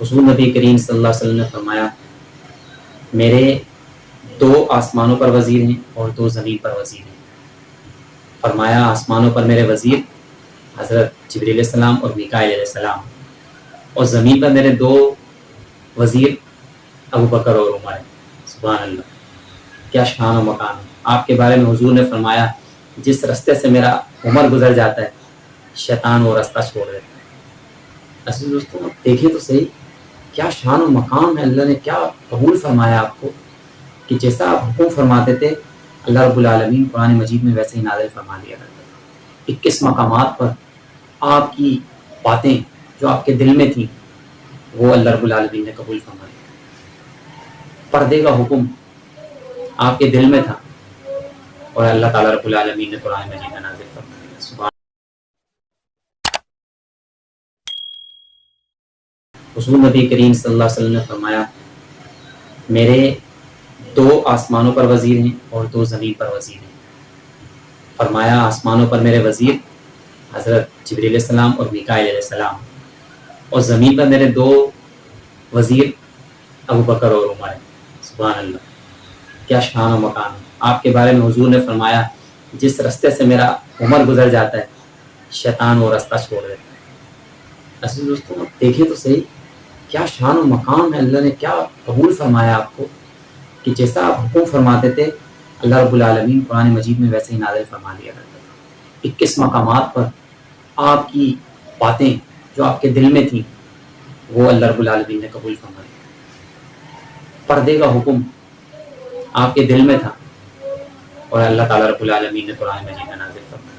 حضور نبی کریم صلی اللہ علیہ وسلم نے فرمایا میرے 2 آسمانوں پر وزیر ہیں اور 2 زمین پر وزیر ہیں۔ فرمایا آسمانوں پر میرے وزیر حضرت جبریل علیہ السلام اور میکائیل علیہ السلام، اور زمین پر میرے 2 وزیر ابو بکر اور عمر ہیں۔ سبحان اللہ، کیا شان و مقام ہے۔ آپ کے بارے میں حضور نے فرمایا جس رستے سے میرا عمر گزر جاتا ہے شیطان وہ رستہ چھوڑ دیتا ہے۔ عزیز دوستوں دیکھیں تو صحیح، کیا شان و مقام ہے، اللہ نے کیا قبول فرمایا آپ کو کہ جیسا آپ حکم فرماتے تھے اللہ رب العالمین قرآن مجید میں ویسے ہی نازل فرما دیا کرتا تھا۔ 21 مقامات پر آپ کی باتیں جو آپ کے دل میں تھیں وہ اللہ رب العالمین نے قبول فرمائی۔ پردے کا حکم آپ کے دل میں تھا اور اللہ تعالیٰ رب العالمین نے قرآن مجید میں نازل فرمایا۔ سبحان حضور نبی کریم صلی اللہ علیہ وسلم نے فرمایا میرے 2 آسمانوں پر وزیر ہیں اور 2 زمین پر وزیر ہیں۔ فرمایا آسمانوں پر میرے وزیر حضرت جبریل علیہ السلام اور میکائیل علیہ السلام، اور زمین پر میرے 2 وزیر ابو بکر اور عمر ہیں۔ سبحان اللہ، کیا شان و مقام ہے۔ آپ کے بارے میں حضور نے فرمایا جس رستے سے میرا عمر گزر جاتا ہے شیطان وہ رستہ چھوڑ دیتا ہے۔ عزیز دوستوں دیکھیں تو صحیح، کیا شان و مقام ہے، اللہ نے کیا قبول فرمایا آپ کو کہ جیسا آپ حکم فرماتے تھے اللہ رب العالمین قرآن مجید میں ویسے ہی نازل فرما دیا کرتا تھا۔ 21 مقامات پر آپ کی باتیں جو آپ کے دل میں تھیں وہ اللہ رب العالمین نے قبول فرمائی۔ پردے کا حکم آپ کے دل میں تھا اور اللہ تعالیٰ رب العالمین نے قرآن مجید میں نازل فرمایا۔